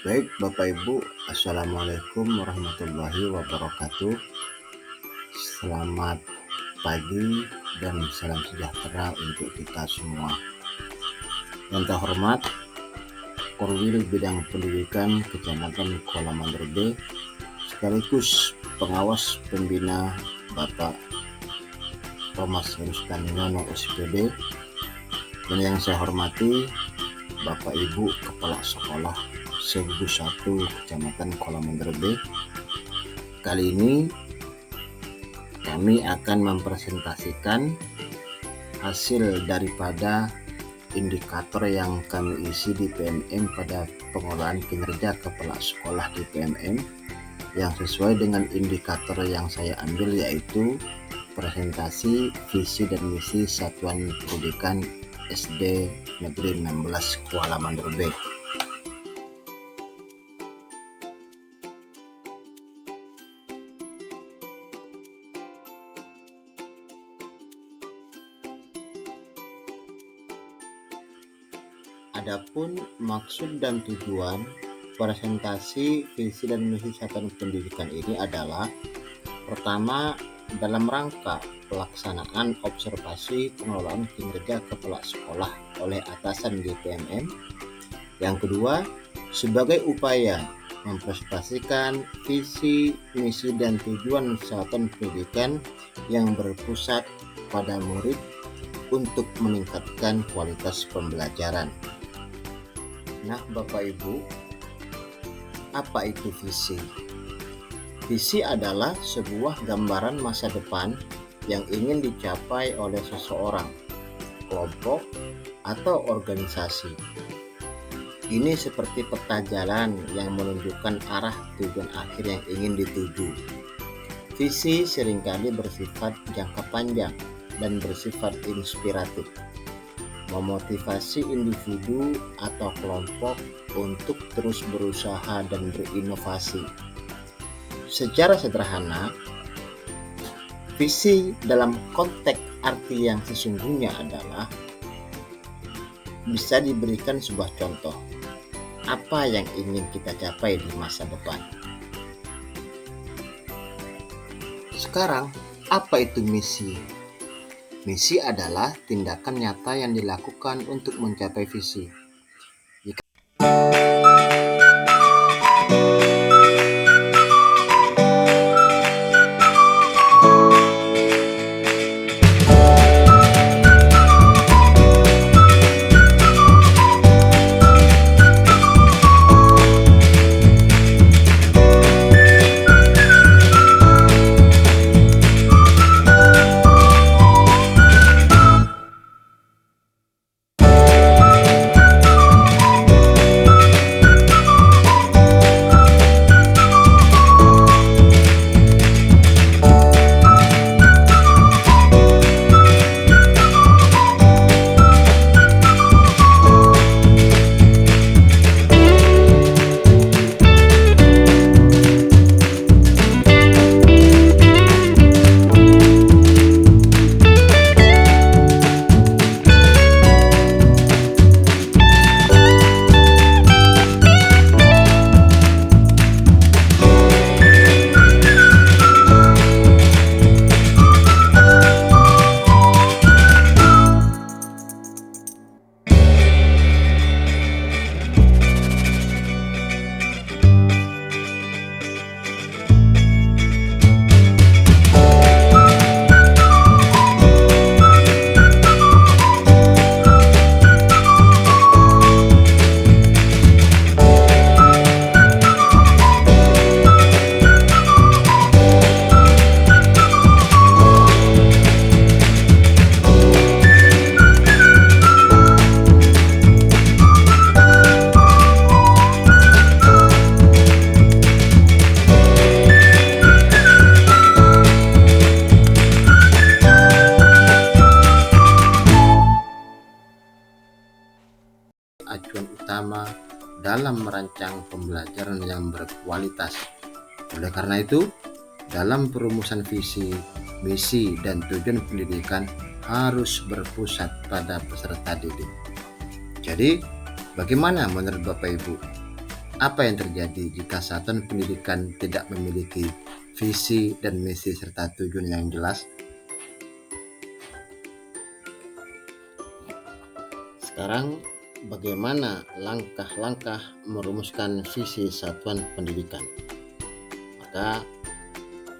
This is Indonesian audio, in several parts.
Baik Bapak Ibu, Assalamualaikum warahmatullahi wabarakatuh. Selamat pagi dan salam sejahtera untuk kita semua. Yang terhormat, Korwil Bidang Pendidikan Kecamatan Kuala Mandar B, sekaligus pengawas pembina Bapak Thomas Rustan Nyono SPD, dan yang saya hormati Bapak Ibu Kepala Sekolah Segu 1 Kecamatan Kuala Mandar B. Kali ini kami akan mempresentasikan hasil daripada indikator yang kami isi di PMM pada pengelolaan kinerja kepala sekolah di PMM yang sesuai dengan indikator yang saya ambil, yaitu presentasi visi dan misi Satuan Pendidikan SD Negeri 16 Kuala Mandar B. Adapun maksud dan tujuan presentasi visi dan misi Satuan Pendidikan ini adalah: pertama, dalam rangka pelaksanaan observasi pengelolaan kinerja kepala sekolah oleh atasan di PMM. Yang kedua, sebagai upaya mempresentasikan visi, misi, dan tujuan Satuan Pendidikan yang berpusat pada murid untuk meningkatkan kualitas pembelajaran. Nah, Bapak Ibu, apa itu visi? Visi adalah sebuah gambaran masa depan yang ingin dicapai oleh seseorang, kelompok, atau organisasi. Ini seperti peta jalan yang menunjukkan arah tujuan akhir yang ingin dituju. Visi seringkali bersifat jangka panjang dan bersifat inspiratif, memotivasi individu atau kelompok untuk terus berusaha dan berinovasi. Secara sederhana, visi dalam konteks arti yang sesungguhnya adalah bisa diberikan sebuah contoh apa yang ingin kita capai di masa depan. Sekarang, apa itu misi? Misi adalah tindakan nyata yang dilakukan untuk mencapai visi. Acuan utama dalam merancang pembelajaran yang berkualitas. Oleh karena itu, dalam perumusan visi, misi, dan tujuan pendidikan harus berpusat pada peserta didik. Jadi, bagaimana menurut Bapak Ibu? Apa yang terjadi jika satuan pendidikan tidak memiliki visi dan misi serta tujuan yang jelas? Sekarang, bagaimana langkah-langkah merumuskan visi satuan pendidikan? Maka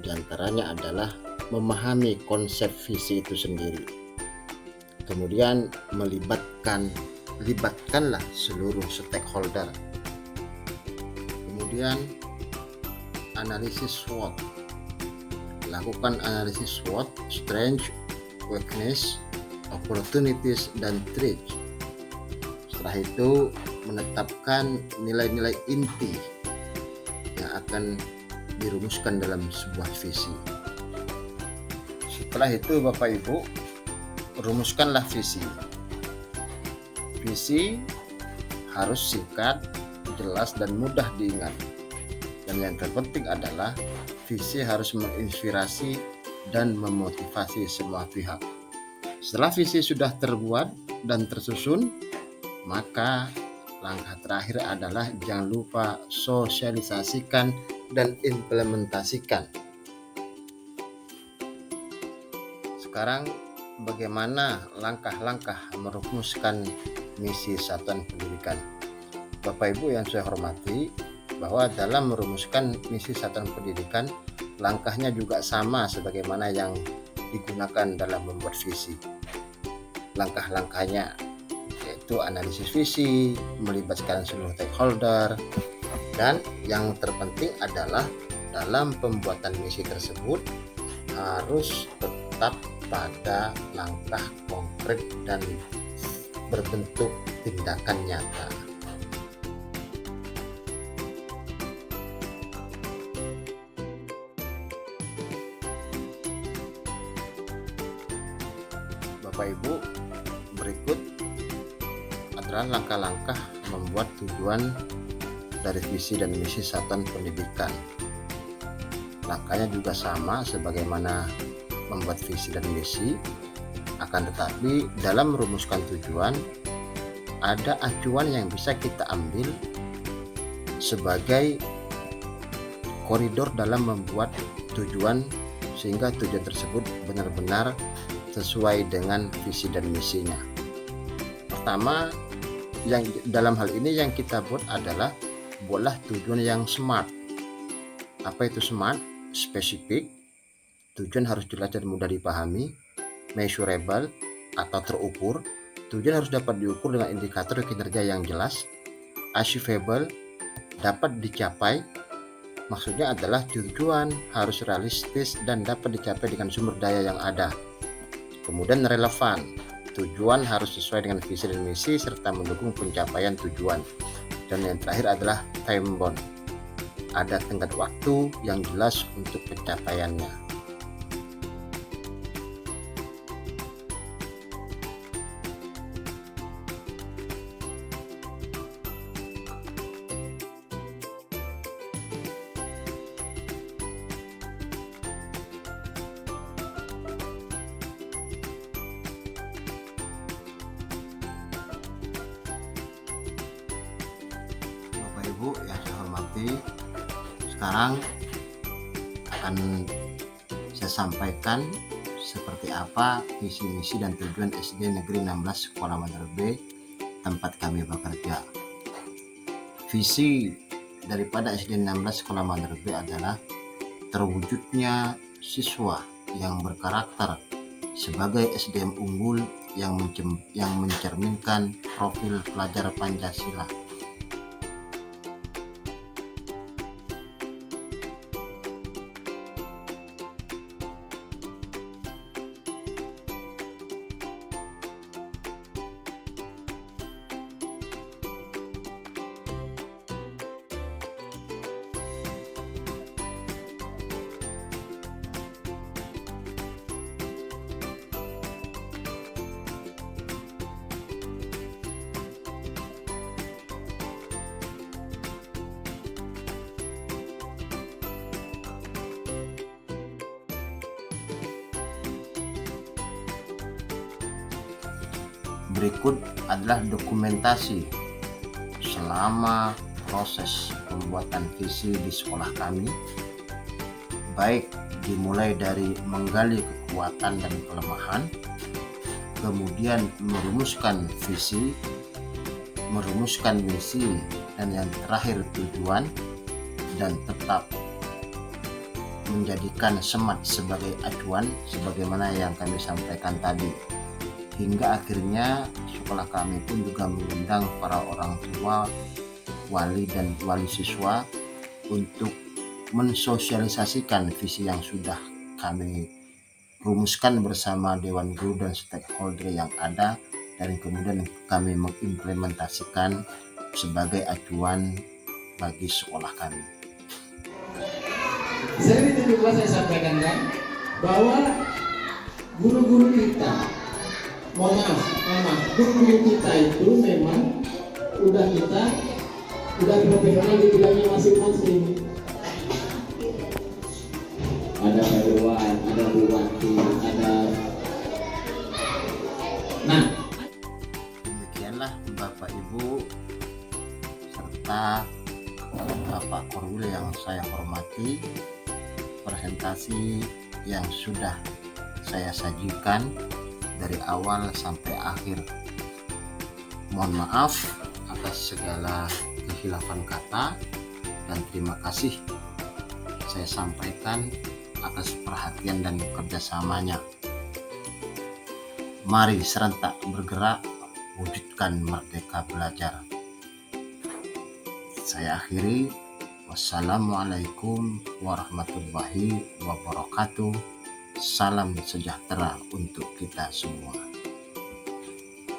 diantaranya adalah memahami konsep visi itu sendiri. Kemudian libatkanlah seluruh stakeholder. Kemudian analisis SWOT. Lakukan analisis SWOT, strength, weakness, opportunities, dan threats. Setelah itu menetapkan nilai-nilai inti yang akan dirumuskan dalam sebuah visi. Setelah itu Bapak Ibu, rumuskanlah visi. Visi harus singkat, jelas, dan mudah diingat. Dan yang terpenting adalah visi harus menginspirasi dan memotivasi semua pihak. Setelah visi sudah terbuat dan tersusun, maka langkah terakhir adalah jangan lupa sosialisasikan dan implementasikan. Sekarang bagaimana langkah-langkah merumuskan misi satuan pendidikan? Bapak Ibu yang saya hormati, bahwa dalam merumuskan misi satuan pendidikan, langkahnya juga sama sebagaimana yang digunakan dalam membuat visi. Langkah-langkahnya yaitu analisis visi, melibatkan seluruh stakeholder, dan yang terpenting adalah dalam pembuatan misi tersebut harus tetap pada langkah konkret dan berbentuk tindakan nyata. Bapak Ibu, berikut adalah langkah-langkah membuat tujuan dari visi dan misi satuan pendidikan. Langkahnya juga sama sebagaimana membuat visi dan misi, akan tetapi dalam merumuskan tujuan ada acuan yang bisa kita ambil sebagai koridor dalam membuat tujuan, sehingga tujuan tersebut benar-benar sesuai dengan visi dan misinya. Pertama, yang dalam hal ini yang kita buat adalah buatlah tujuan yang SMART. Apa itu SMART? Spesifik, tujuan harus jelas dan mudah dipahami, measurable atau terukur, tujuan harus dapat diukur dengan indikator kinerja yang jelas, achievable, dapat dicapai, maksudnya adalah tujuan harus realistis dan dapat dicapai dengan sumber daya yang ada. Kemudian relevan, tujuan harus sesuai dengan visi dan misi serta mendukung pencapaian tujuan. Dan yang terakhir adalah time bound, ada tenggat waktu yang jelas untuk pencapaiannya. Bapak Ibu yang saya hormati, sekarang akan saya sampaikan seperti apa visi misi dan tujuan SD Negeri 16 Sekolah Mandar B tempat kami bekerja. Visi daripada SD 16 Sekolah Mandar B adalah terwujudnya siswa yang berkarakter sebagai SDM unggul yang mencerminkan profil pelajar Pancasila. Berikut adalah dokumentasi selama proses pembuatan visi di sekolah kami, baik dimulai dari menggali kekuatan dan kelemahan, kemudian merumuskan visi, merumuskan misi, dan yang terakhir tujuan, dan tetap menjadikan SMART sebagai acuan sebagaimana yang kami sampaikan tadi. Hingga akhirnya sekolah kami pun juga mengundang para orang tua, wali dan wali siswa untuk mensosialisasikan visi yang sudah kami rumuskan bersama Dewan Guru dan stakeholder yang ada, dan kemudian kami mengimplementasikan sebagai acuan bagi sekolah kami. Sering itu juga saya sampaikan kan, bahwa guru-guru kita, guru-guru kita itu memang udah profesional di bidangnya masing-masing. Ada Dewan, ada Bupati, ada. Nah, demikianlah Bapak Ibu serta Bapak Korwil yang saya hormati, presentasi yang sudah saya sajikan dari awal sampai akhir. Mohon maaf atas segala kehilafan kata, dan terima kasih saya sampaikan atas perhatian dan kerjasamanya. Mari serentak bergerak wujudkan merdeka belajar. Saya akhiri. Wassalamualaikum warahmatullahi wabarakatuh. Salam sejahtera untuk kita semua.